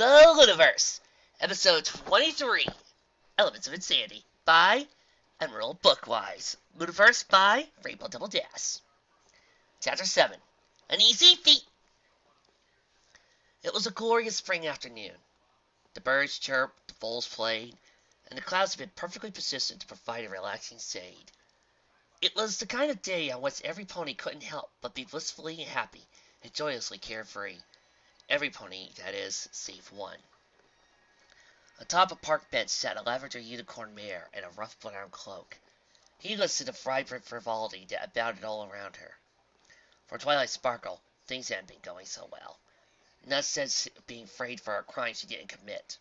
The Lunaverse, Episode 23, Elements of Insanity, by Emeral Bookwise. Lunaverse by Rainbow Double Dash. Chapter 7, An Easy Feat. It was a glorious spring afternoon. The birds chirped, the voles played, and the clouds had been perfectly positioned to provide a relaxing shade. It was the kind of day on which every pony couldn't help but be blissfully happy and joyously carefree. Every pony, that is, save one. Atop a park bench sat a lavender unicorn mare in a rough brown cloak, heedless to the vibrant frivolity that abounded all around her. For Twilight Sparkle, things hadn't been going so well. Not since being afraid for a crime she didn't commit.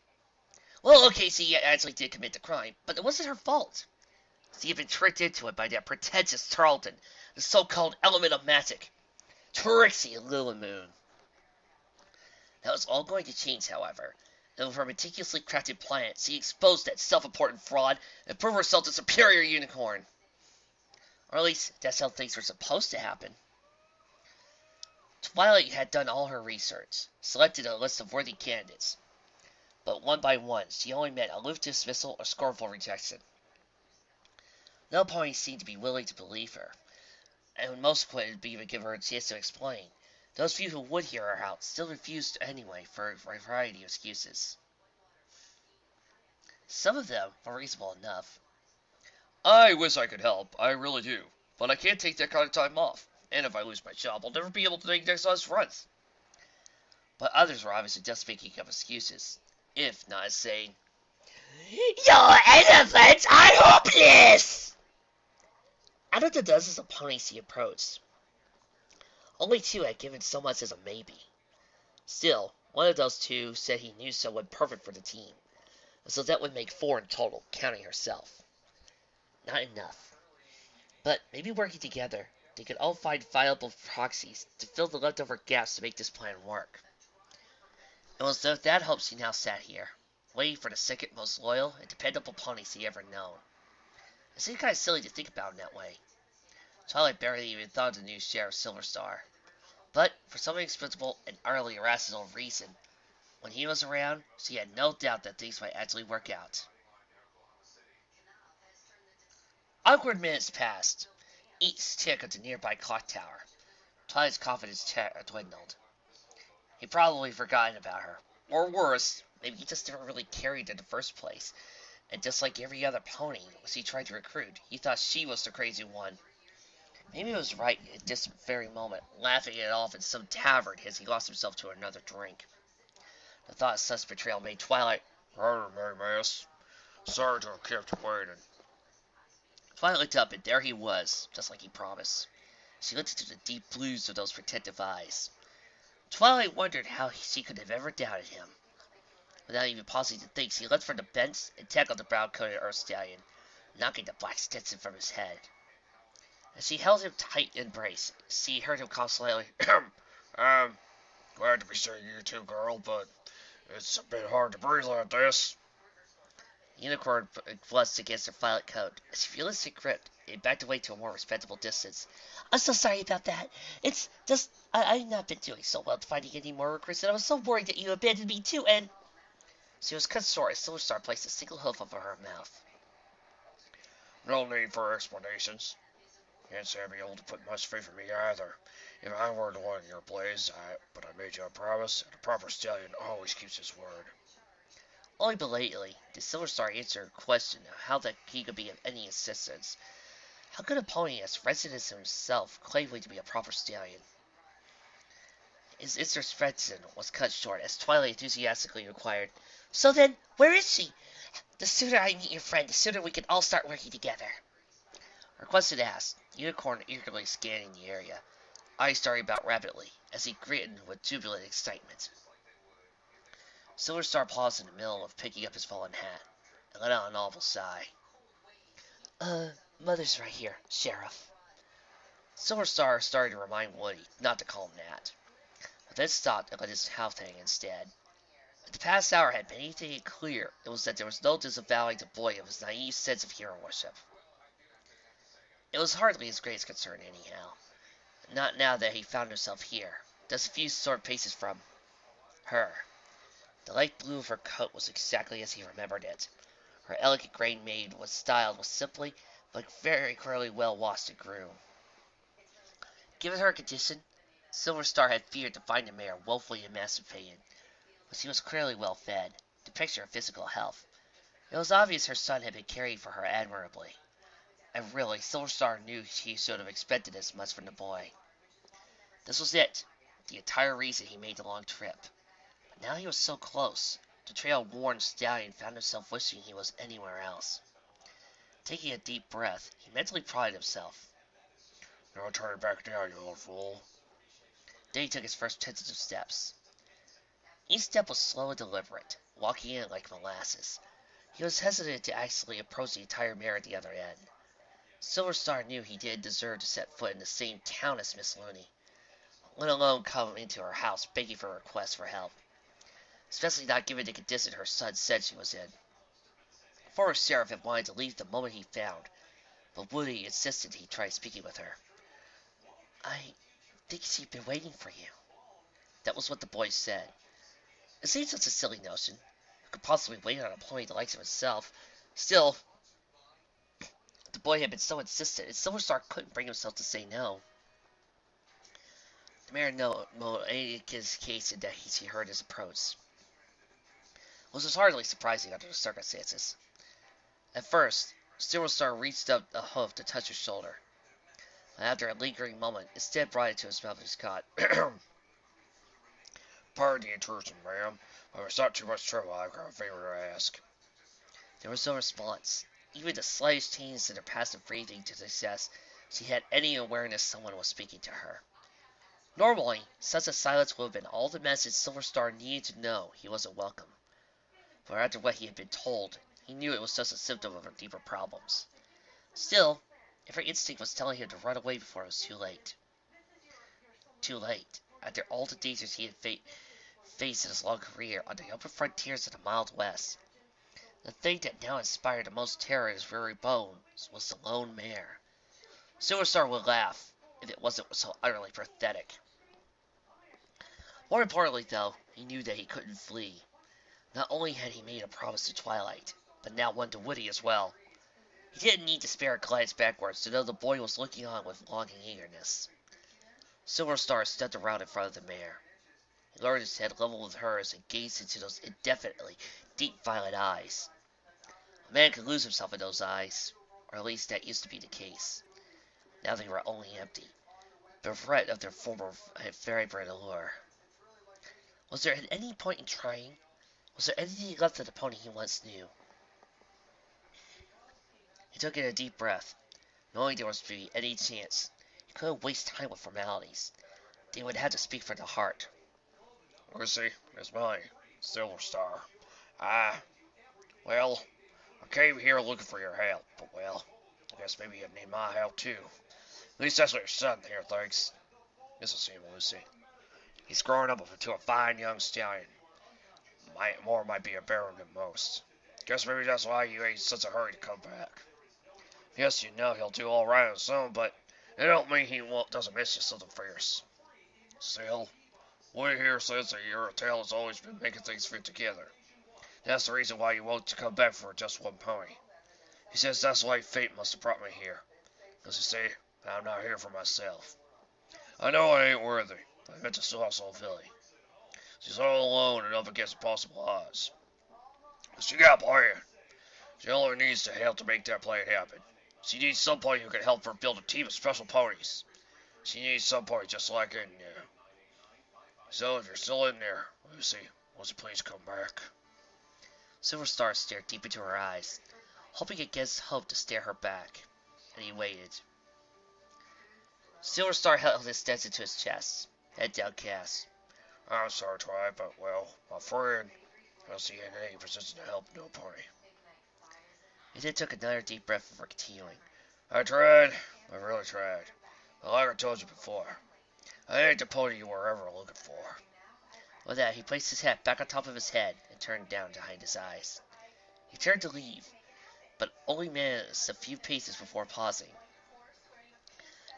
Well, okay, she actually did commit the crime, but it wasn't her fault. She had been tricked into it by that pretentious Tarleton, the so-called element of magic, Trixie and Lilimoon. That was all going to change, however, and with her meticulously crafted plan, she exposed that self-important fraud and proved herself a superior unicorn. Or at least, that's how things were supposed to happen. Twilight had done all her research, selected a list of worthy candidates, but one by one, she only met aloof dismissal or scornful rejection. No pony seemed to be willing to believe her, and when most couldn't even give her a chance to explain. Those few who would hear her out still refused anyway for a variety of excuses. Some of them were reasonable enough. I wish I could help, I really do, but I can't take that kind of time off, and if I lose my job, I'll never be able to make next honest runs. But others were obviously just making up excuses, if not saying, "Your elephants are hopeless!" Out of the dozens of ponies he approached, only two had given so much as a maybe. Still, one of those two said he knew someone perfect for the team, so that would make 4 in total, counting herself. Not enough. But maybe working together, they could all find viable proxies to fill the leftover gaps to make this plan work. It was with that hope she now sat here, waiting for the second most loyal and dependable pony she ever known. It seemed kind of silly to think about in that way. Twilight barely even thought of the new Sheriff Silverstar. But, for some inexplicable and utterly irrational reason, when he was around, she had no doubt that things might actually work out. Awkward minutes passed, each tick of the nearby clock tower. Twilight's confidence dwindled. He'd probably forgotten about her. Or worse, maybe he just didn't really carry it in the first place. And just like every other pony he tried to recruit, he thought she was the crazy one. Maybe he was right at this very moment, laughing it off in some tavern as he lost himself to another drink. The thought of such betrayal made Twilight, "Pardon me, miss. Sorry to have kept you waiting." Twilight looked up, and there he was, just like he promised. She looked into the deep blues of those protective eyes. Twilight wondered how she could have ever doubted him. Without even pausing to think, she leapt from the bench and tackled the brown-coated Earth Stallion, knocking the black Stetson from his head. As she held him tight in embrace, she heard him call slightly, glad to be seeing you too, girl, but it's a bit hard to breathe like this." The unicorn flushed against her violet coat. As she realistically gripped, it backed away to a more respectable distance. "I'm so sorry about that. It's just, I've not been doing so well finding any more recruits, and I was so worried that you abandoned me too, and..." She was cut short as Silverstar placed a single hoof over her mouth. "No need for explanations. Can't say I'd be able to put much faith in me either. If I were the one in your place, but I made you a promise, and a proper stallion always keeps his word." Only belatedly did Silverstar answer her question of how that he could be of any assistance. How could a pony as wretched as himself claim to be a proper stallion? His introspection was cut short as Twilight enthusiastically inquired, "So then, where is she? The sooner I meet your friend, the sooner we can all start working together." Her question asked, Unicorn eagerly scanning the area, eyes starting about rapidly, as he grinned with jubilant excitement. Silverstar paused in the middle of picking up his fallen hat, and let out an awful sigh. Mother's right here, Sheriff." Silverstar started to remind Woody not to call him that, but then stopped and let his mouth hang instead. If the past hour had been anything clear, it was that there was no disavowing the boy of his naive sense of hero worship. It was hardly his greatest concern, anyhow. Not now that he found himself here, just a few short paces from her. The light blue of her coat was exactly as he remembered it. Her elegant gray maid was styled with simply, but very clearly well washed and groomed. Given her condition, Silver Star had feared to find the mare woefully emaciated, but she was clearly well fed, the picture of physical health. It was obvious her son had been caring for her admirably, and really, Silver Star knew he should have expected as much from the boy. This was it, the entire reason he made the long trip. But now he was so close, the trail-worn stallion found himself wishing he was anywhere else. Taking a deep breath, he mentally prided himself. "Don't turn back now, you old fool." Then he took his first tentative steps. Each step was slow and deliberate, walking in like molasses. He was hesitant to actually approach the entire mare at the other end. Silver Star knew he didn't deserve to set foot in the same town as Miss Looney, let alone come into her house begging for requests for help, especially not given the condition her son said she was in. The former sheriff had wanted to leave the moment he found, but Woody insisted he try speaking with her. "I think she's been waiting for you." That was what the boy said. It seemed such a silly notion. Who could possibly wait on an employee the likes of himself? Still, the boy had been so insistent, and Silver Star couldn't bring himself to say no. The mayor made his case in that he heard his approach, which was hardly surprising under the circumstances. At first, Silver Star reached up a hoof to touch her shoulder, but after a lingering moment, instead brought it to his mouth and caught. "Pardon the intrusion, ma'am, but if it's not too much trouble, I've got a favor to ask." There was no response. Even the slightest change in her passive breathing to suggest she had any awareness someone was speaking to her. Normally, such a silence would have been all the message Silver Star needed to know he wasn't welcome. But after what he had been told, he knew it was just a symptom of her deeper problems. Still, every instinct was telling him to run away before it was too late. Too late. After all the dangers he had faced in his long career on the open frontiers of the mild West, the thing that now inspired the most terror in his very bones was the lone mare. Silver Star would laugh if it wasn't so utterly pathetic. More importantly, though, he knew that he couldn't flee. Not only had he made a promise to Twilight, but now one to Woody as well. He didn't need to spare a glance backwards to know the boy was looking on with longing eagerness. Silver Star stepped around in front of the mare. He lowered his head level with hers and gazed into those indefinitely deep violet eyes. A man could lose himself in those eyes, or at least that used to be the case. Now they were only empty, bereft of their former vibrant allure. Was there at any point in trying? Was there anything left of the pony he once knew? He took in a deep breath, knowing there was to be any chance. He couldn't waste time with formalities. They would have to speak from the heart. "Lucy, it's mine, Silver Star. Well, I came here looking for your help, but well, I guess maybe you need my help too. At least that's what your son here thinks. This will seem Lucy. He's growing up into a fine young stallion. Might be a baron than most. Guess maybe that's why you ain't in such a hurry to come back. Yes, you know he'll do all right on his own, but it don't mean he doesn't miss you something fierce. Still, Woody here says that your tail has always been making things fit together. That's the reason why you won't come back for just one pony. He says that's why fate must have brought me here. Because you see, I'm not here for myself. I know I ain't worthy, but I meant to also Philly. She's all alone and up against impossible odds. But she got a plan. She only needs the help to make that plan happen. She needs somebody who can help her build a team of special ponies. She needs somebody just like in there. So if you're still in there, Lucy, won't you please come back?" Silver Star stared deep into her eyes, hoping against hope to stare her back, and he waited. Silver Star held his stencil to his chest, head downcast. "I'm sorry, Twilight, but well, my friend, I don't see any position to help no pony." He then took another deep breath before continuing. "I tried. I really tried. But like I told you before, I ain't the pony you were ever looking for." With that, he placed his hat back on top of his head and turned down behind his eyes. He turned to leave, but only managed a few paces before pausing.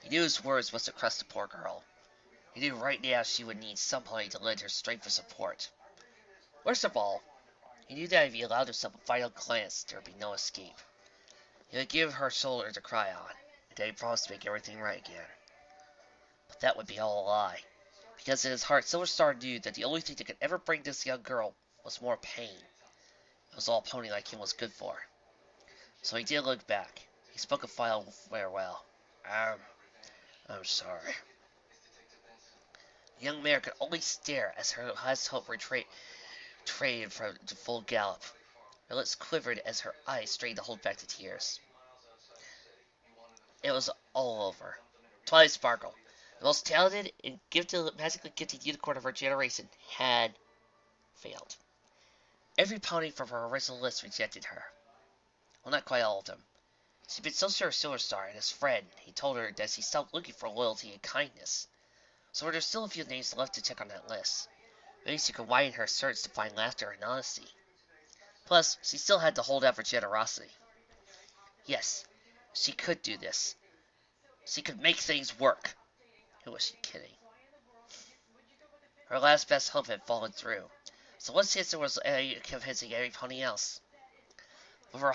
He knew his words must have crushed the poor girl. He knew right now she would need somebody to lend her strength and support. Worst of all, he knew that if he allowed himself a final glance, there would be no escape. He would give her shoulder to cry on, and then he promised to make everything right again. But that would be all a lie, because in his heart, Silver Star knew that the only thing that could ever bring this young girl was more pain. It was all a pony like him was good for. So he didn't look back. He spoke a final farewell. I'm sorry. The young mare could only stare as her last hope retreated from the full gallop. Her lips quivered as her eyes strained to hold back the tears. It was all over. Twilight Sparkle, the most talented and magically gifted unicorn of her generation, had failed. Every pony from her original list rejected her. Well, not quite all of them. She'd been so sure of Silver Star and his friend, he told her that he stopped looking for loyalty and kindness. So there's still a few names left to check on that list. Maybe she could widen her search to find laughter and honesty. Plus, she still had to hold out for generosity. Yes, she could do this. She could make things work. Who was she kidding? Her last best hope had fallen through. So what chance there was convincing every pony else? With her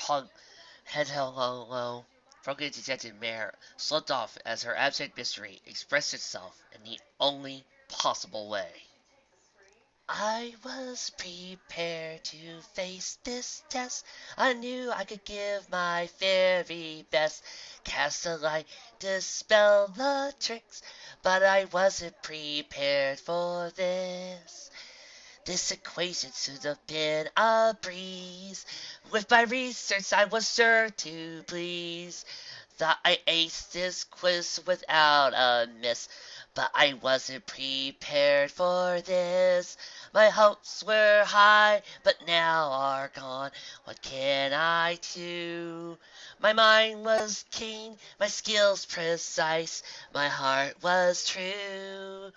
head held low, broken dejected mare slipped off as her abject mystery expressed itself in the only possible way. I was prepared to face this test. I knew I could give my very best. Cast a light, dispel the tricks, but I wasn't prepared for this. This equation should have been a breeze. With my research, I was sure to please. Thought I aced this quiz without a miss, but I wasn't prepared for this. My hopes were high, but now are gone. What can I do? My mind was keen, my skills precise, my heart was true.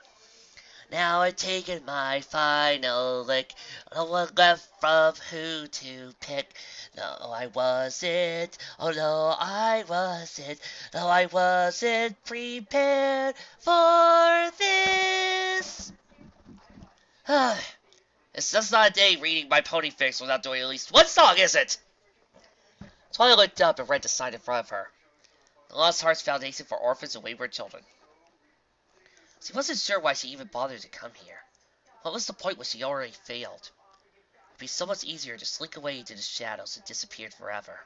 Now I've taken my final lick. No one left from who to pick. No, I wasn't. Oh no, I wasn't. No, I wasn't prepared for this. It's just not a day reading my pony fix without doing at least one song, is it? Twilight looked up and read the sign in front of her. The Lost Hearts Foundation for Orphans and Wayward Children. She wasn't sure why she even bothered to come here. What was the point when she already failed? It would be so much easier to slink away into the shadows and disappear forever.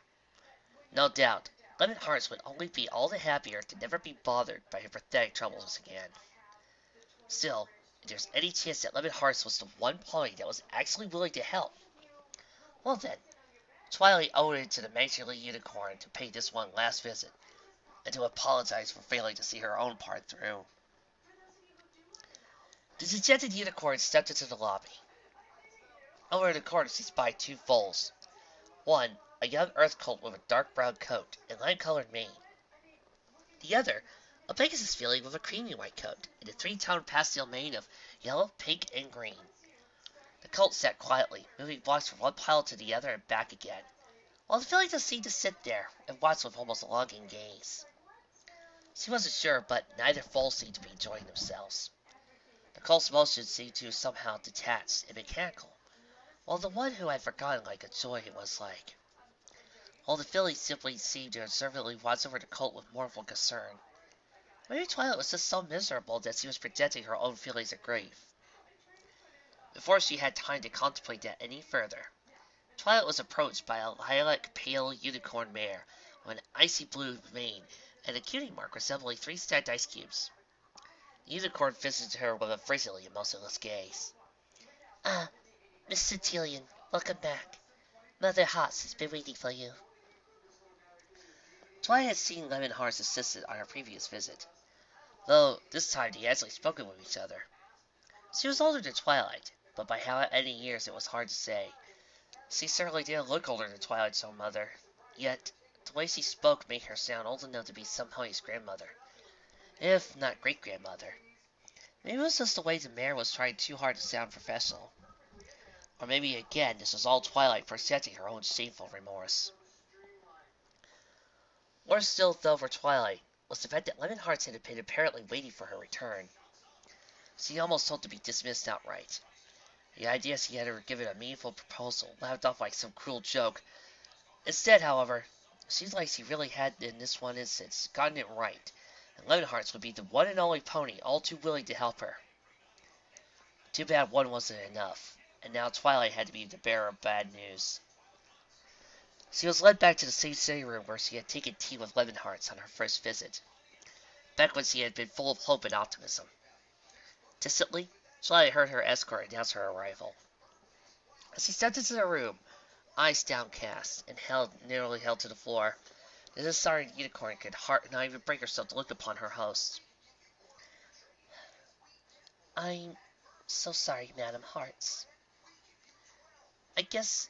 No doubt, Lemon Hearts would only be all the happier to never be bothered by her pathetic troubles again. Still, if there's any chance that Lemon Hearts was the one pony that was actually willing to help, well then, Twilight owed it to the Matronly Unicorn to pay this one last visit, and to apologize for failing to see her own part through. The dejected unicorn stepped into the lobby. Over in the corner she spied two foals. One, a young earth colt with a dark brown coat and lime-colored mane. The other, a Pegasus filly with a creamy white coat and a three-tone pastel mane of yellow, pink, and green. The colt sat quietly, moving blocks from one pile to the other and back again, while the filly just seemed to sit there and watch with almost a longing gaze. She wasn't sure, but neither foal seemed to be enjoying themselves. The colt's motions seemed to somehow detached and mechanical, while the one who had forgotten like a joy it was like. While the filly simply seemed to observantly watch over the colt with mournful concern. Maybe Twilight was just so miserable that she was projecting her own feelings of grief. Before she had time to contemplate that any further, Twilight was approached by a lilac-pale unicorn mare with an icy blue mane and a cutie mark resembling three stacked ice cubes. The unicorn visited her with a frizzly, emotionless gaze. "Ah, Miss Centillion, welcome back. Mother Hots has been waiting for you." Twilight had seen Lemon Heart's assistant on her previous visit, though this time they had actually spoken with each other. She was older than Twilight, but by how many years it was hard to say. She certainly didn't look older than Twilight's own mother, yet the way she spoke made her sound old enough to be some pony's grandmother, if not great-grandmother. Maybe it was just the way the mare was trying too hard to sound professional. Or maybe again this was all Twilight projecting her own shameful remorse. Worse still, though, for Twilight, was the fact that Lemon Hearts had been apparently waiting for her return. She almost hoped to be dismissed outright. The idea he had her given a meaningful proposal, laughed off like some cruel joke. Instead, however, it seems like he really had, in this one instance, gotten it right, and Lemonhearts would be the one and only pony all too willing to help her. Too bad one wasn't enough, and now Twilight had to be the bearer of bad news. She was led back to the same sitting room where she had taken tea with Lemonhearts on her first visit, back when she had been full of hope and optimism. Distantly, Twilight heard her escort announce her arrival. As she stepped into the room, eyes downcast, and nearly held to the floor, the disheartened unicorn could not even bring herself to look upon her host. "I'm so sorry, Madam Hearts. I guess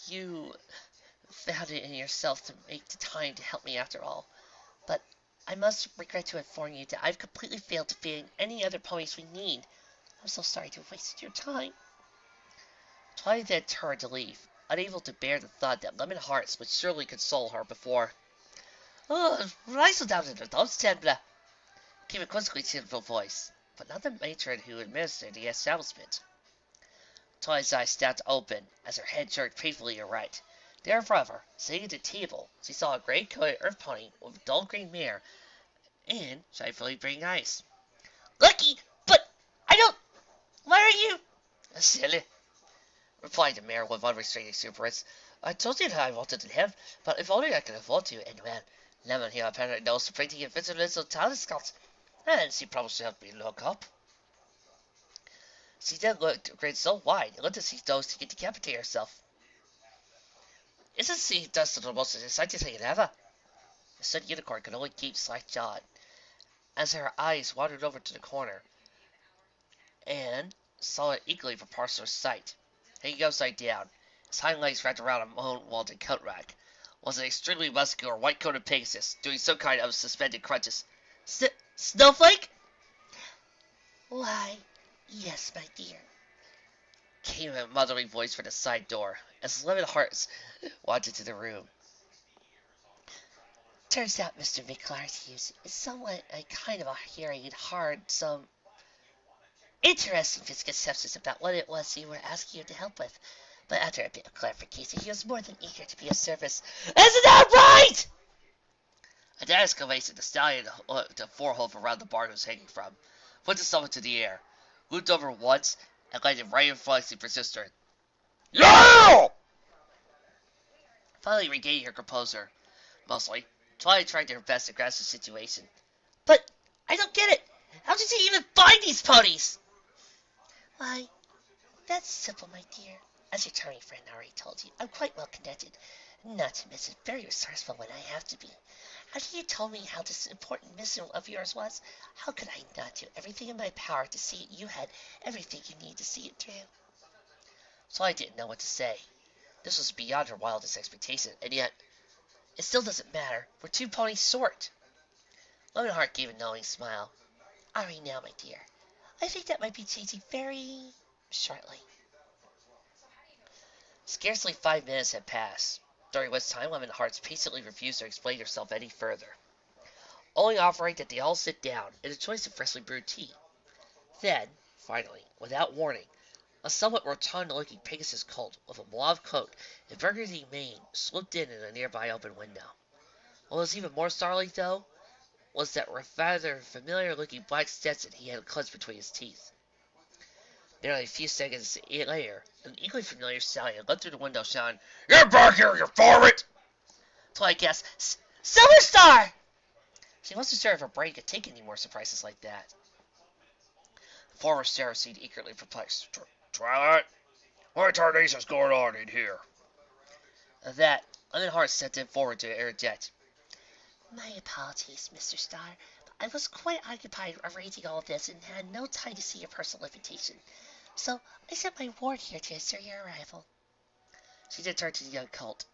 you found it in yourself to make the time to help me after all, but I must regret to inform you that I've completely failed to find any other ponies we need. I'm so sorry to have wasted your time." Twilight then turned to leave, unable to bear the thought that Lemon Hearts would surely console her before. "Oh, rise down in the dumpster," came a quizzically simple voice, but not the matron who administered the establishment. Twilight's eyes snapped open as her head jerked painfully to right. There in front of her, sitting at the table, she saw a gray-coated earth pony with a dull green mare and shyfully green eyes. "Lucky, but I don't. Why are you?" "Silly," replied the mare with unrestrained exuberance. "I told you that I wanted to live, but if only I could afford to, and well, Lemon here apparently knows the pretty invisible telescopes, and she promised to help me look up." She then grinned so wide, it looked as if she dozed to decapitate herself. "Isn't she just the most exciting thing ever?" The said unicorn could only keep slack-jawed, as her eyes wandered over to the corner, and saw it equally preposterous sight. Hanging upside down, his hind legs wrapped around a moon-walled coat rack, was an extremely muscular white-coated Pegasus, doing some kind of suspended crunches. "Snowflake?" "Why, yes, my dear," came a motherly voice from the side door, as Lemon Hearts walked into the room. "Turns out Mr. McClarty is somewhat a kind of a hearing and hard, some interesting misconceptions about what it was you were asking him to help with, but after a bit of clarification, he was more than eager to be of service." "Isn't that right?" At that exclamation, the stallion hooked a forehoof around the bar he was hanging from, put the stomach to the air, looped over once, and landed right in front of the persistent. "Yeah!" Finally regaining her composure, mostly, Twilight tried her best to grasp the situation. "But I don't get it. How did you even find these ponies?" "Why, that's simple, my dear. As your charming friend already told you, I'm quite well connected, not to mention very resourceful when I have to be. After you told me how this important mission of yours was, how could I not do everything in my power to see you had everything you need to see it through?" So I didn't know what to say. This was beyond her wildest expectation, and yet, it still doesn't matter. We're 2 ponies short. Lemonheart gave a knowing smile. "All right now, my dear. I think that might be changing very shortly." Scarcely 5 minutes had passed, during which time Lemonheart patiently refused to explain herself any further, only offering that they all sit down and a choice of freshly brewed tea. Then, finally, without warning, a somewhat rotund-looking Pegasus colt with a mauve coat and burgundy mane swooped in at a nearby open window. What was even more startling, though, was that rather familiar-looking black Stetson he had clenched between his teeth. Nearly a few seconds later, an equally familiar stallion leapt through the window, shouting, "Get back here, you varmint!" Twilight gasped, "Silver Star!" She wasn't sure if her brain could take any more surprises like that. The former Sarah seemed eagerly perplexed. "Twilight, what tarnation is going on in here?" At that, Lemonheart stepped in forward to interject. "My apologies, Mr. Star, but I was quite occupied arranging all of this and had no time to see your personal invitation. So I sent my ward here to assure your arrival." She then turned to the young colt.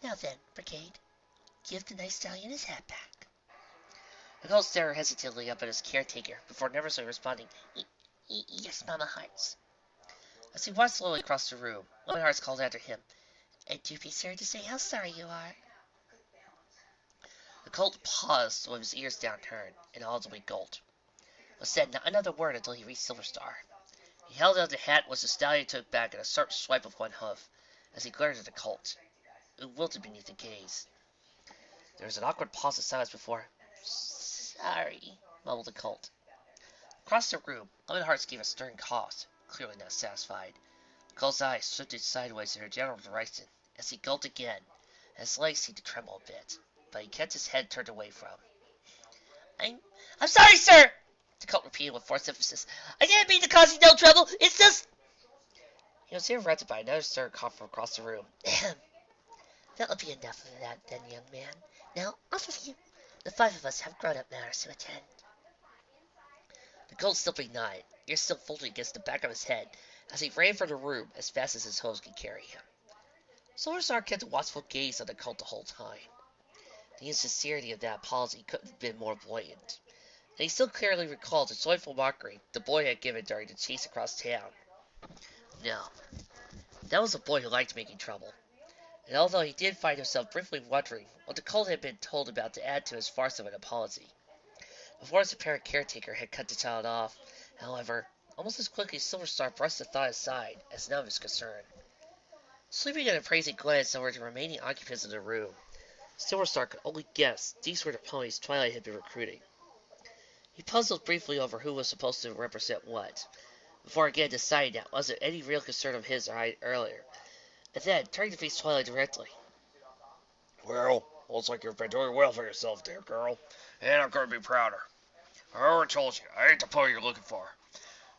"Now then, Brigade, give the nice stallion his hat back." The colt stared hesitantly up at his caretaker before nervously responding, "Yes, Mama Hearts." As he walked slowly across the room, Lemon Hearts called after him, "And do be sure to say how sorry you are." The colt paused with his ears downturned and audibly gulped, but said not another word until he reached Silver Star. He held out the hat which the stallion took back in a sharp swipe of one hoof, as he glared at the colt. It wilted beneath the gaze. There was an awkward pause of silence before. Sorry, mumbled the colt. Across the room, Lemonhearts gave a stern cough, clearly not satisfied. The colt's eyes shifted sideways in her general direction, as he gulped again, and his legs seemed to tremble a bit, but he kept his head turned away from. I'm sorry, sir! The colt repeated with forced emphasis. I didn't mean to cause you no trouble, it's just... He was interrupted by another stern cough from across the room. That'll be enough of that, then, young man. Now, off with you. The 5 of us have grown-up matters to attend. The colt still being nigh, ears still folded against the back of his head, as he ran from the room as fast as his hose could carry him. Silverstar kept a watchful gaze on the colt the whole time. The insincerity of that apology couldn't have been more blatant, and he still clearly recalled the joyful mockery the boy had given during the chase across town. No, that was a boy who liked making trouble, and although he did find himself briefly wondering what the colt had been told about to add to his farce of an apology, before his apparent caretaker had cut the child off, however, almost as quickly Silverstar brushed the thought aside as none of his concern. Sweeping an appraising glance over the remaining occupants of the room, Silverstar could only guess these were the ponies Twilight had been recruiting. He puzzled briefly over who was supposed to represent what, before again deciding that wasn't any real concern of his earlier, and then turning to face Twilight directly. Well, looks like you've been doing well for yourself, dear girl, and I'm going to be prouder. I already told you, I ain't the pony you're looking for,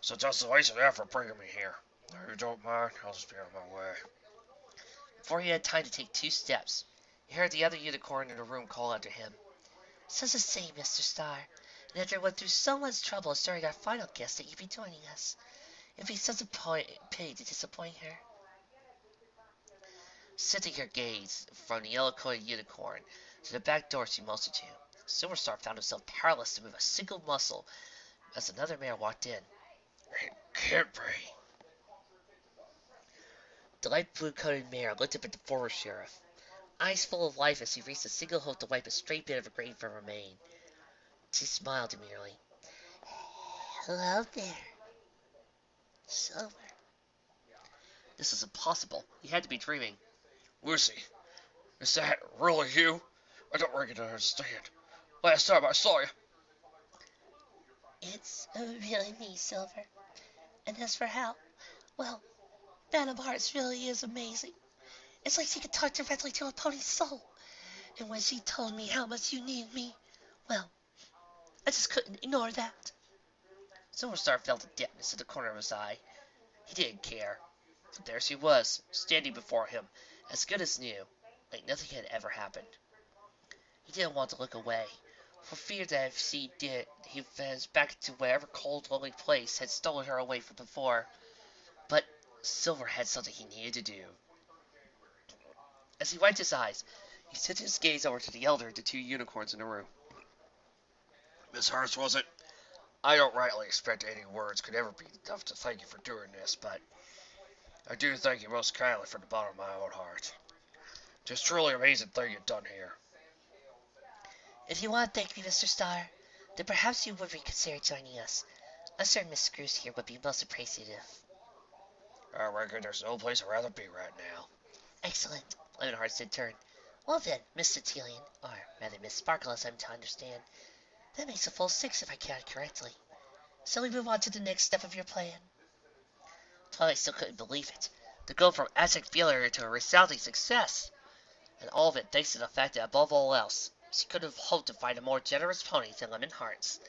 so just a waste of effort bringing me here. If you don't mind, I'll just be on my way. Before he had time to take 2 steps, he heard the other unicorn in the room call after him. Says the same, Mr. Star, and after I went through so much trouble assuring our final guest that you'd be joining us, it'd be such a pity to disappoint her. Sifting her gaze from the yellow-coated unicorn to the back door she motioned to, Silverstar found himself powerless to move a single muscle as another mare walked in. It can't be. The light blue-coated mare looked up at the former sheriff, eyes full of life as he raised a single hoof to wipe a stray bit of grain from her mane. She smiled demurely. Hello there, Silver. This was impossible. He had to be dreaming. Lucy, is that really you? I don't really understand. Last time I saw you. It's really me, Silver. And as for how, well, Madame Hearts really is amazing. It's like she could talk directly to a pony's soul. And when she told me how much you needed me, well, I just couldn't ignore that. Silverstar felt a dampness in the corner of his eye. He didn't care. But there she was, standing before him, as good as new, like nothing had ever happened. He didn't want to look away, for fear that if she did, he was back to whatever cold, lonely place had stolen her away from before. But Silver had something he needed to do. As he wiped his eyes, he sent his gaze over to the elder of the 2 unicorns in the room. Miss Hearts, was it? I don't rightly expect any words could ever be enough to thank you for doing this, but I do thank you most kindly from the bottom of my own heart. It's truly amazing thing you've done here. If you want to thank me, Mr. Star, then perhaps you would reconsider joining us. I'm sure Miss Screws here would be most appreciative. I reckon there's no place I'd rather be right now. Excellent. Lemonhearts in turn. Well then, Mr. Telian, or rather Miss Sparkle as I'm to understand, that makes a full 6 if I count correctly. So we move on to the next step of your plan. Twilight still couldn't believe it. To go from abject failure to a resounding success. And all of it thanks to the fact that above all else, she could have hoped to find a more generous pony than Lemonhearts.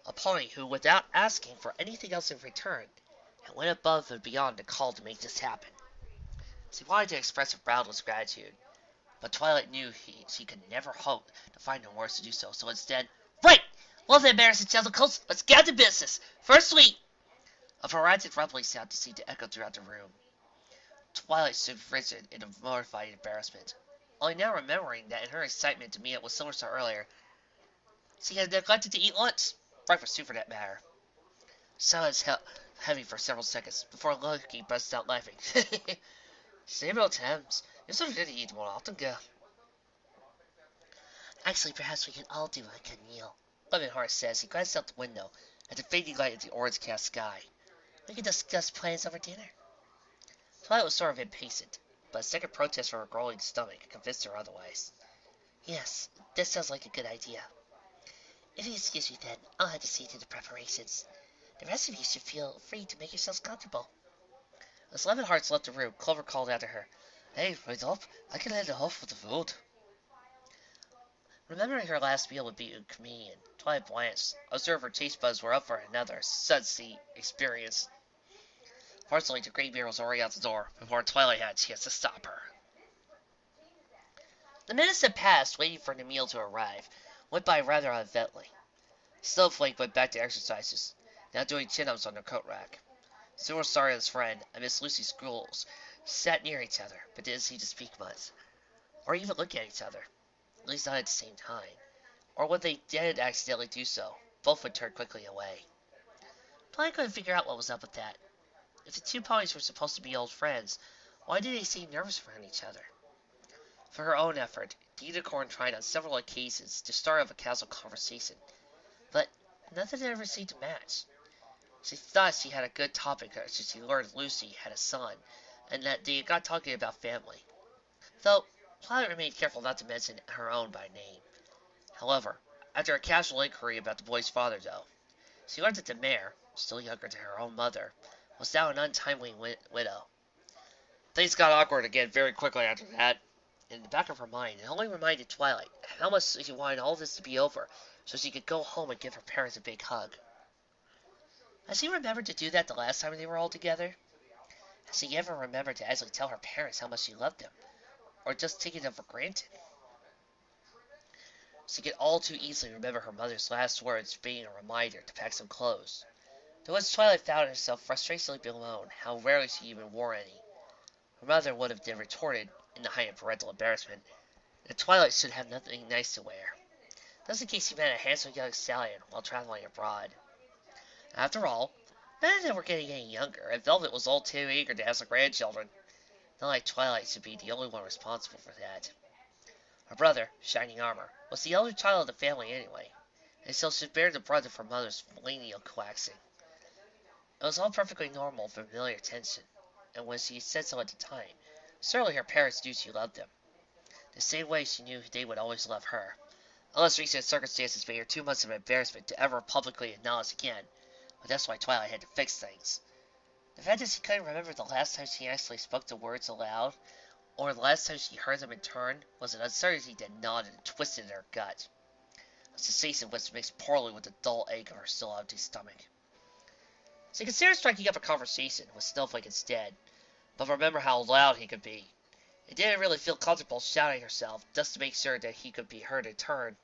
A pony who, without asking for anything else in return, had went above and beyond the call to make this happen. She wanted to express her boundless gratitude, but Twilight knew she could never hope to find the words to do so, so instead, right! Well then, mares and gentlemen, let's get to business. Firstly, a frantic rumbling sound seemed to echo throughout the room. Twilight stood rigid in a mortified embarrassment, only now remembering that in her excitement to meet up with Silverstar earlier, she had neglected to eat lunch, breakfast too for that matter. Silence held heavy for several seconds, before Loki burst out laughing. Same old times. You sort of didn't eat more often, girl. Actually, perhaps we can all do a good meal. Lemonheart says he glanced out the window at the fading light of the orange-cast sky. We can discuss plans over dinner. Twilight was sort of impatient, but a second protest from her growing stomach convinced her otherwise. Yes, this sounds like a good idea. If you excuse me then, I'll have to see to the preparations. The rest of you should feel free to make yourselves comfortable. As Lemon Hearts left the room, Clover called after her. Hey, wait up. I can head off with the food. Remembering her last meal with being a comedian, Twilight blanched, observed her taste buds were up for another sudsy experience. Fortunately, the Great Bear was already out the door before Twilight had a chance to stop her. The minutes that passed, waiting for the meal to arrive, went by rather uneventfully. Snowflake went back to exercises, now doing chin-ups on her coat rack. Superstar and his friend, and Miss Lucy Schools, sat near each other, but didn't seem to speak much, or even look at each other, at least not at the same time. Or when they did accidentally do so, both would turn quickly away. Twilight couldn't figure out what was up with that. If the two ponies were supposed to be old friends, why did they seem nervous around each other? For her own effort, the unicorn tried on several occasions to start up a casual conversation, but nothing ever seemed to match. She thought she had a good topic as she learned Lucy had a son, and that they got talking about family. Though, Twilight remained careful not to mention her own by name. However, after a casual inquiry about the boy's father, though, she learned that the mare, still younger than her own mother, was now an untimely widow. Things got awkward again very quickly after that. In the back of her mind, it only reminded Twilight how much she wanted all this to be over so she could go home and give her parents a big hug. Has she remembered to do that the last time they were all together? Has she ever remembered to actually tell her parents how much she loved them? Or just taken them for granted? She could all too easily remember her mother's last words being a reminder to pack some clothes. Though as Twilight found herself frustratingly bemoan how rarely she even wore any, her mother would have then retorted, in the height of parental embarrassment, that Twilight should have nothing nice to wear. Just in case she met a handsome young stallion while traveling abroad. After all, none of them were getting any younger, and Velvet was all too eager to have some grandchildren. Not like Twilight should be the only one responsible for that. Her brother, Shining Armor, was the elder child of the family anyway, and so should bear the brunt of her mother's millennial coaxing. It was all perfectly normal, familiar tension, and when she said so at the time, certainly her parents knew she loved them, the same way she knew they would always love her, unless recent circumstances made her too much of an embarrassment to ever publicly acknowledge again, but that's why Twilight had to fix things. The fact that she couldn't remember the last time she actually spoke the words aloud, or the last time she heard them in turn, was an uncertainty that gnawed and twisted in her gut, a sensation which mixed poorly with the dull ache of her still empty stomach. She considered striking up a conversation with Snowflake instead, but remember how loud he could be. It didn't really feel comfortable shouting herself, just to make sure that he could be heard in turn.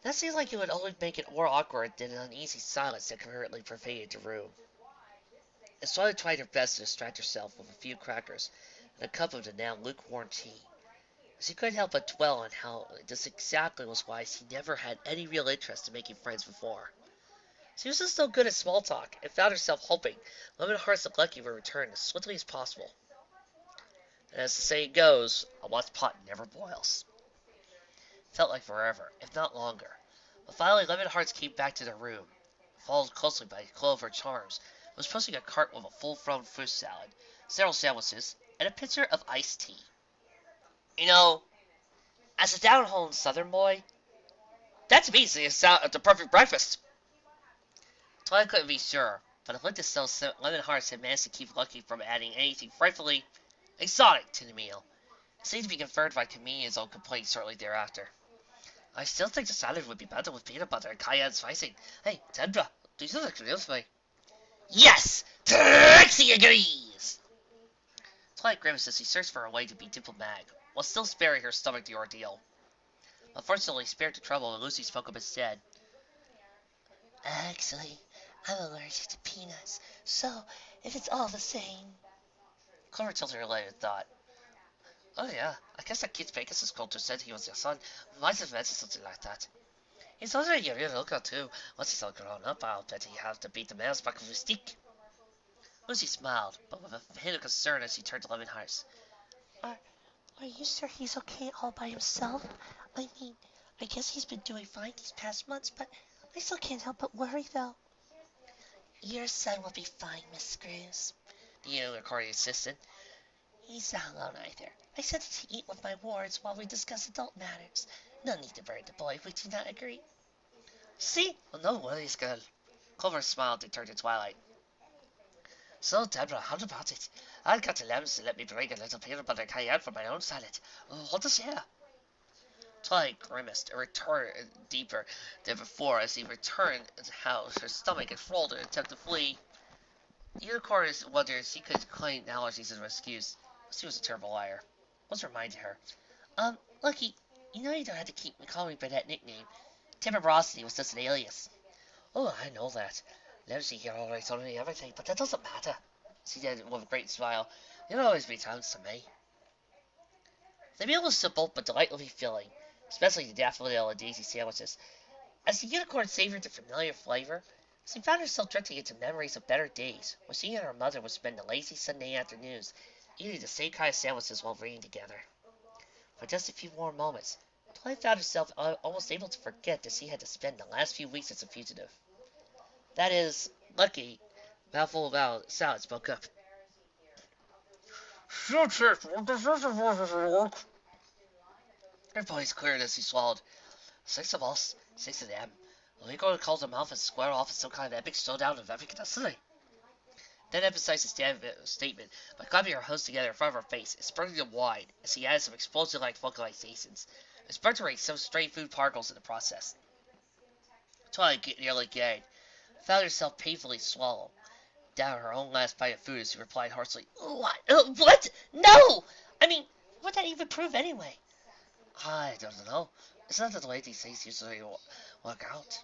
That seemed like it would only make it more awkward than an uneasy silence that currently pervaded the room. Estrella tried her best to distract herself with a few crackers and a cup of the now lukewarm tea. She couldn't help but dwell on how this exactly was why she never had any real interest in making friends before. She was just so good at small talk, and found herself hoping Lemon Hearts and Lucky would return as swiftly as possible. And as the saying goes, a watched pot never boils. It felt like forever, if not longer. But finally Lemon Hearts came back to their room, followed closely by Clover Charms, who was pushing a cart with a full-grown fruit salad, several sandwiches, and a pitcher of iced tea. You know, as a down-home southern boy, that to me is the perfect breakfast. Twilight couldn't be sure, but it looked as though Lemon Hearts had managed to keep Lucky from adding anything frightfully exotic to the meal. It seemed to be confirmed by Comedian's own complaint shortly thereafter. I still think the salad would be better with peanut butter and cayenne spicing. Hey, Tendra, do you agree with me? Yes! Trixie agrees! Twilight grimaced as she searched for a way to be diplomatic, while still sparing her stomach the ordeal. Unfortunately, spared the trouble, and Lucy spoke up instead. Actually, I'm allergic to peanuts, so if it's all the same. Clover tilted her head in thought. Oh yeah, I guess that kid Pegasus sculptor said he was your son. Might have mentioned something like that. He's already a real hooker too. Once he's all grown up, I'll bet he has to beat the man's back with a stick. Lucy smiled, but with a hint of concern as she turned to Lemon Hearts. Are, are you sure he's okay all by himself? I mean, I guess he's been doing fine these past months, but I still can't help but worry though. Your son will be fine, Miss Screws. The unicorn insisted. He's not alone either. I sent him to eat with my wards while we discuss adult matters. No need to bury the boy if we do not agree. See? Well, no worries, girl. Clover smiled and turned to Twilight. So, Deborah, how about it? I've got the lambs to let me bring a little peanut butter cayenne for my own salad. What to share? Twilight grimaced and returned deeper than before as he returned to the house, her stomach and rolled in an attempt to flee. The unicorn wondered if she could claim allergies as an excuse. She was a terrible liar. Once reminded her. Lucky, you know you don't have to keep calling me by that nickname. Timorosity was just an alias. Oh, I know that. Livesy here already told me everything, but that doesn't matter, she said with a great smile. You'll always be thanks to me. The meal was simple but delightfully filling, especially the daffodil and daisy sandwiches. As the unicorn savored the familiar flavor, she found herself drifting into memories of better days, when she and her mother would spend the lazy Sunday afternoons eating the same kind of sandwiches while reading together. For just a few more moments, Twilight found herself almost able to forget that she had to spend the last few weeks as a fugitive. That is, Lucky, mouthful of salad, spoke up. Her voice cleared as he swallowed. 6 of us, 6 of them. Are we going to call them off and square off in some kind of epic showdown of epic destiny? Then emphasized his statement by clapping her hands together in front of her face and spreading them wide as he added some explosion-like vocalizations and spread to some stray food particles in the process. Twilight nearly gagged, found herself painfully swallow down her own last bite of food as she replied harshly, What? What? No! I mean, what would that even prove anyway? I don't know. It's not the way these things usually work out.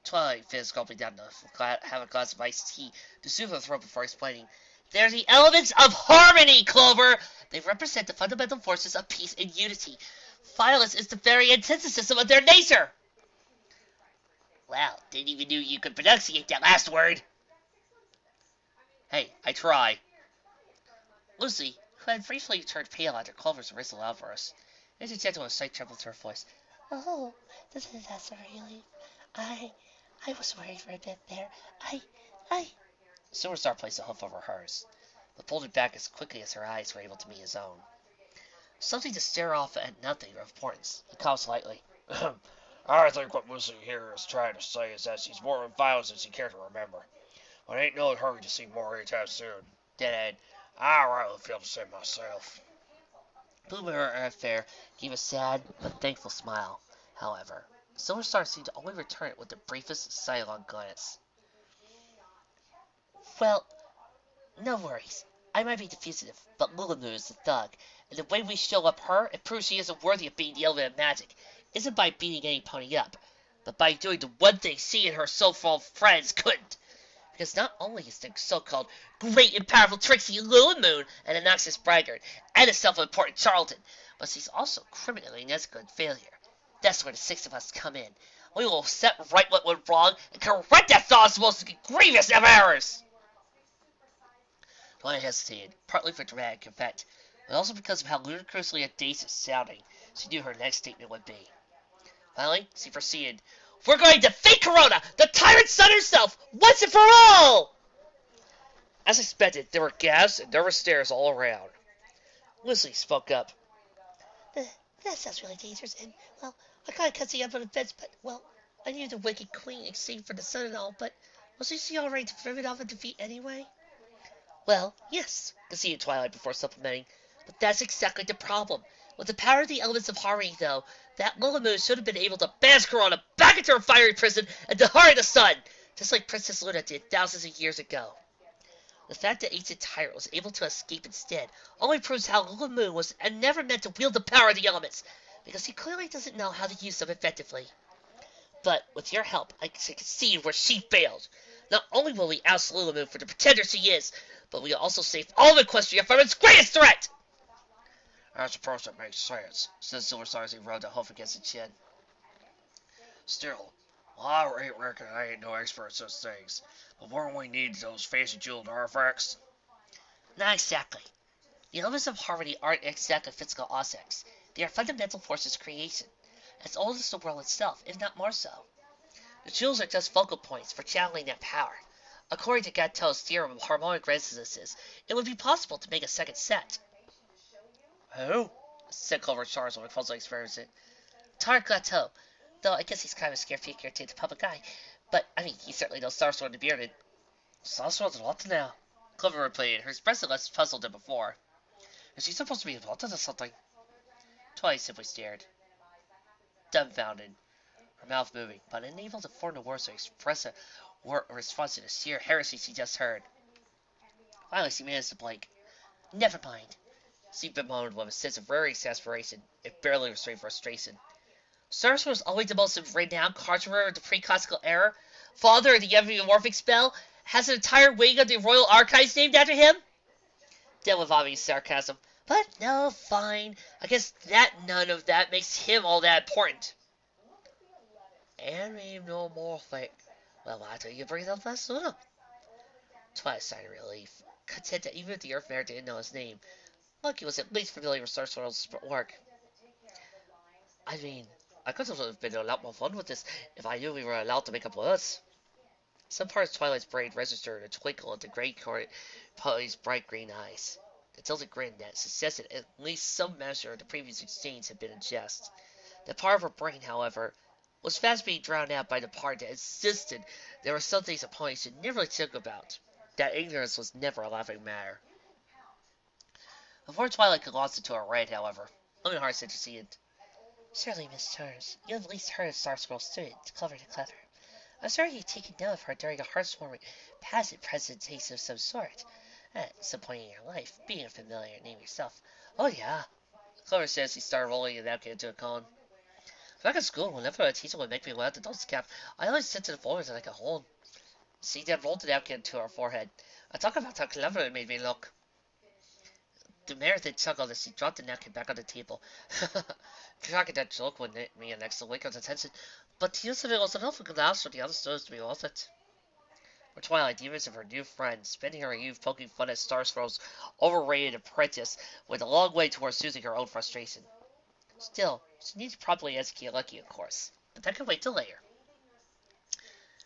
Twilight finished gulping down have a glass of iced tea to soothe her throat before explaining, They're the elements of harmony, Clover! They represent the fundamental forces of peace and unity. Violence is the very antithesis of their nature! Well, didn't even know you could pronunciate that last word. Hey, I try. Lucy, who had briefly turned pale after Clover's original outburst, interjected with a slight tremble to her voice. Oh, that's a relief. I was worried for a bit there. I... Superstar placed a hoof over hers, but pulled it back as quickly as her eyes were able to meet his own. Something to stare off at nothing of importance. He coughed slightly. I think what Lucy here is trying to say is that she's more in violence than she cares to remember. But I ain't no hurry to see more anytime soon. Dead-eyed. I rightly feel the same myself. Boomer Affair gave a sad but thankful smile. However, Silver Star seemed to only return it with the briefest sidelong glance. Well, no worries. I might be the fugitive, but Lunaverse is the thug, and the way we show up her and prove she isn't worthy of being the element of magic isn't by beating any pony up, but by doing the one thing she and her so-called friends couldn't. Because not only is the so-called great and powerful Trixie Moon an obnoxious braggart and a self-important charlatan, but she's also criminally inexcusable failure. That's where the 6 of us come in. We will set right what went wrong and correct that thoughts most grievous of errors. Twilight hesitated, partly for dramatic effect, but also because of how ludicrously audacious sounding she knew her next statement would be. Finally, she proceeded, We're going to defeat Corona, the tyrant sun herself, once and for all! As expected, there were gasps and nervous stares all around. Lucy spoke up. That sounds really dangerous, and, well, I kind of cut the up on the fence, but, well, I knew the wicked queen exceeded for the sun and all, but wasn't she all right to throw it off a defeat anyway? Well, yes, conceded Twilight before supplementing, but that's exactly the problem. With the power of the elements of harmony, though, that Lunaverse should have been able to bash Corona back into her fiery prison and to heart of the sun, just like Princess Luna did thousands of years ago. The fact that ancient tyrant was able to escape instead only proves how Lunaverse was never meant to wield the power of the elements, because he clearly doesn't know how to use them effectively. But with your help, I can see where she failed. Not only will we oust Lunaverse for the pretender she is, but we will also save all of Equestria from its greatest threat! I suppose that makes sense, said Silver Star as he rubbed a hoof against his chin. Still, I reckon I ain't no expert at such things, but won't we need those fancy jeweled artifacts? Not exactly. The elements of harmony aren't exactly physical objects. They are fundamental forces of creation, as old as the world itself, if not more so. The jewels are just focal points for channeling that power. According to Gatteau's theorem of harmonic resonances, it would be possible to make a second set. Who? Said Clover Charles when puzzling experiment. Tar Gatteau. Though I guess he's kind of a scare figure to the public eye. But, I mean, he certainly knows Starsword the Bearded. Starsword's a lot now. Clover repeated, her expression less puzzled than before. Is he supposed to be involved in something? Twilight simply stared, dumbfounded, her mouth moving, but unable to form the words to express a response to the sheer heresy she just heard. Finally, she managed to blink. Never mind, she bemoaned with a sense of rare exasperation, if barely restrained frustration. Starsword was always the most renowned conjurer of the pre-classical era, father of the Emeral spell, has an entire wing of the Royal Archives named after him? Then with obvious sarcasm. But no, fine. I guess that none of that makes him all that important. And we no more think. Well, why don't you bring up that sooner? Twilight sighed in relief, content that even if the Earth Mare didn't know his name, Lucky was at least familiar with Starsword's work. I mean, I could have been a lot more fun with this if I knew we were allowed to make up words. Some parts of Twilight's brain registered a twinkle in the gray Polly's bright green eyes. The tilted grin that suggested at least some measure of the previous exchange had been in jest. That part of her brain, however, was fast being drowned out by the part that insisted there were some things a pony should never think about. That ignorance was never a laughing matter. Before Twilight could launch into a rant, however, Lunaverse interceded. Surely, Miss Charms, you have at least heard of Starscroll's student, Clever to Clever. I'm sorry you've taken note of her during a heartwarming passive presentation of some sort. At some point in your life, being a familiar name yourself. Oh yeah, Clover says he started rolling a napkin into a cone. Back at school, whenever a teacher would make me wear the nose cap, I always said to the boys that I could hold. She then rolled the napkin to her forehead. I talk about how clever it made me look. The mayor then chuckled as she dropped the napkin back on the table. Cracking that joke would hit me an extra wink of attention, but the use of it was enough for glass for the other students to be worth it. For Twilight, the image of her new friend, spending her youth poking fun at Starscroll's overrated apprentice, went a long way towards soothing her own frustration. Still, she needs to properly educate Lucky, of course, but that could wait till later.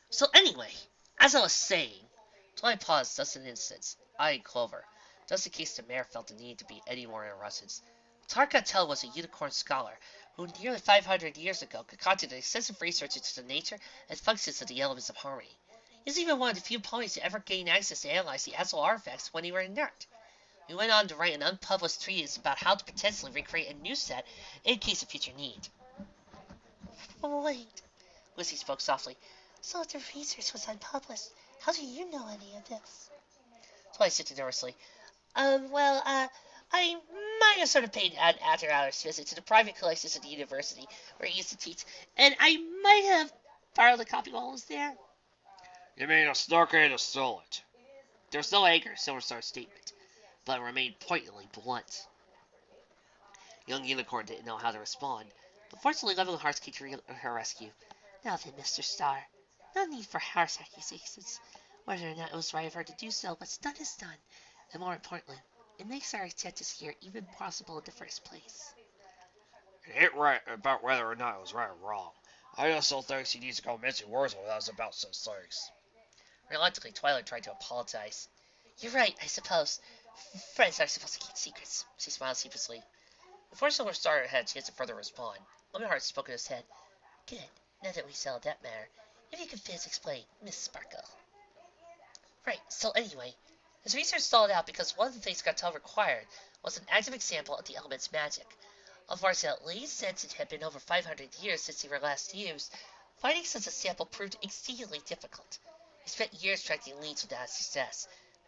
So anyway, as I was saying, Twilight paused just an instant, eyeing Clover, just in case the mayor felt the need to be any more interrupted. Tarkatel was a unicorn scholar who nearly 500 years ago concocted extensive research into the nature and functions of the elements of harmony. He was even one of the few ponies to ever gain access to analyze the astral artifacts when they were inert. He went on to write an unpublished treatise about how to potentially recreate a new set in case of future need. Wait, Lucy spoke softly. so if the research was unpublished, how do you know any of this? Twilight shifted nervously. I might have sort of paid an after-hours visit to the private collections at the university where he used to teach, and I might have borrowed a copy while I was there. You mean a stalker to stole it? There was no anger in Silverstar's statement, but it remained poignantly blunt. Young Unicorn didn't know how to respond, but fortunately Loving Hearts came to her rescue. Now then, Mr. Star, no need for harsh accusations. Whether or not it was right of her to do so, what's done is done, and more importantly, it makes our attentions here even possible in the first place. It ain't right about whether or not it was right or wrong. I just don't think she needs to go mixing words with us about such things. Reluctantly, Twilight tried to apologize. You're right, I suppose. Friends are supposed to keep secrets, she smiled sheepishly. Before Silverstar had a chance to further respond, Lumenheart spoke in his head. Good, now that we settled that matter, if you could please explain, Miss Sparkle. Right, so anyway, his research stalled out because one of the things Gattel required was an active example of the element's magic. Unfortunately, since it had been over 500 years since they were last used, finding such a sample proved exceedingly difficult. He spent years tracking leads without success,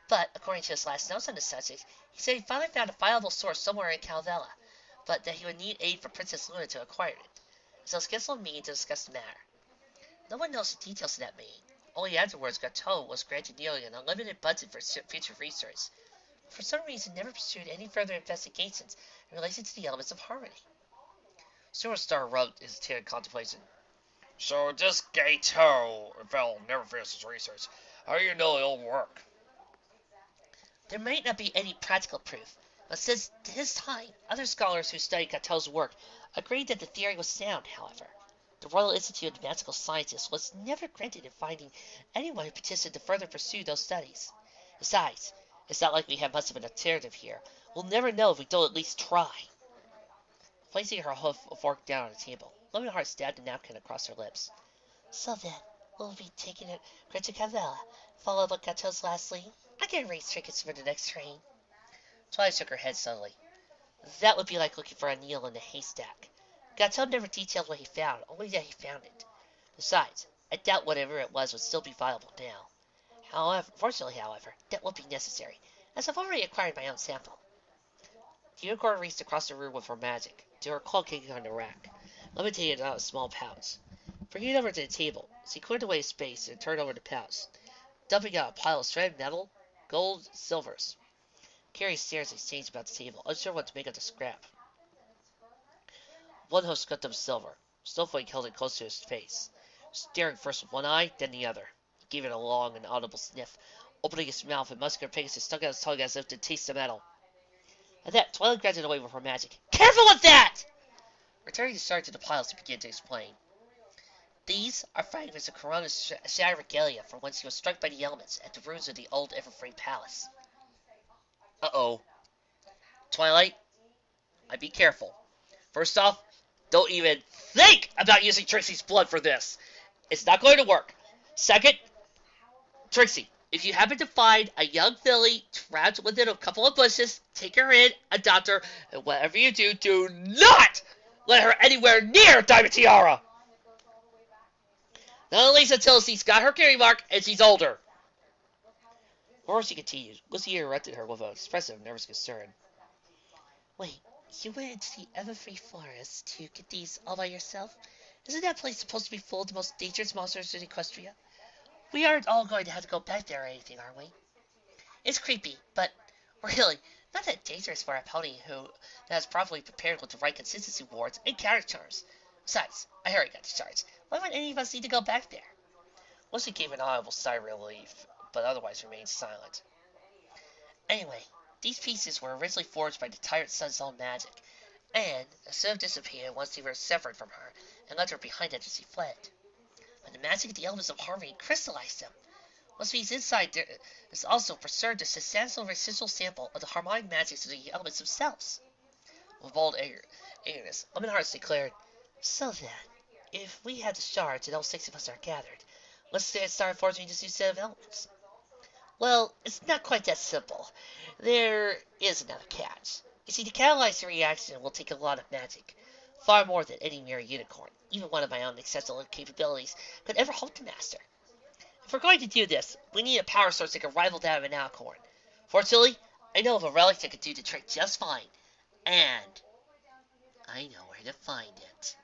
but, according to his last notes on the subject, he said he finally found a viable source somewhere in Calvella, but that he would need aid from Princess Luna to acquire it. So scheduled a meeting to discuss the matter. No one knows the details of that meeting. Only afterwards, Gatto was granted nearly an unlimited budget for future research. For some reason, never pursued any further investigations in relation to the elements of harmony. Superstar rubbed his chin in contemplation. So this Gato fellow never finished his research. How do you know it'll work? There might not be any practical proof, but since his time, other scholars who studied Gatto's work agreed that the theory was sound, however. the Royal Institute of Magical Sciences was never granted in finding anyone who petitioned to further pursue those studies. Besides, it's not like we have much of an alternative here. We'll never know if we don't at least try. Placing her fork down on the table, Lemonheart stabbed a napkin across her lips. So then, we'll be taking it to Cavella, followed by Gato's lastly. I can arrange tickets for the next train. Twilight shook her head suddenly. That would be like looking for a needle in a haystack. Gato never detailed what he found, only that he found it. Besides, I doubt whatever it was would still be viable now. Fortunately, that won't be necessary, as I've already acquired my own sample. The unicorn raced across the room with her magic, to her cloak hanging on the rack, levitated out a small pouch. Bringing it over to the table, she cleared away space and turned over the pouch, dumping out a pile of shredded metal, gold, silvers. Carrie stares and exchanged about the table, unsure what to make of the scrap. One host scooped up silver. Snowflake held it close to his face, staring first with one eye, then the other. He gave it a long and audible sniff, opening his mouth, and muscular Pegasus stuck out his tongue as if to taste the metal. At that, Twilight grabbed it away with her magic. Careful with that! Returning the shard to the piles, he began to explain. These are fragments of Corona's shattered regalia from when she was struck by the elements at the ruins of the old Everfree Palace. Uh-oh. Twilight, I'd be careful. First off, don't even think about using Trixie's blood for this. It's not going to work. Second, Trixie, if you happen to find a young filly trapped within a couple of bushes, take her in, adopt her, and whatever you do, do not let her anywhere near Diamond Tiara. Not at least until she's got her cutie mark and she's older. Before she continued, Lucy interrupted her with an expressive nervous concern. Wait, you went into the Everfree Forest to get these all by yourself? Isn't that place supposed to be full of the most dangerous monsters in Equestria? We aren't all going to have to go back there or anything, are we? It's creepy, but really, not that dangerous for a pony that is properly prepared with the right consistency wards and counter charms. Besides, I already got the shards. Why would any of us need to go back there? Lucy gave an audible sigh of relief, but otherwise remained silent. Anyway, these pieces were originally forged by the Tyrant Sun's own magic, and instead of dissipating once they were severed from her and left her behind after she fled. But the magic of the elements of harmony crystallized them. Once he's inside, there is also preserved a substantial residual sample of the harmonic magics of the elements themselves. With bold eagerness, Lemonheart declared, So then, if we have the shards and all 6 of us are gathered, let's start forging this new set of elements. Well, it's not quite that simple. There is another catch. You see, to catalyze the reaction will take a lot of magic. Far more than any mere unicorn, even one of my own exceptional capabilities, could ever hope to master. If we're going to do this, we need a power source that can rival that of an alicorn. Fortunately, I know of a relic that could do the trick just fine. And I know where to find it.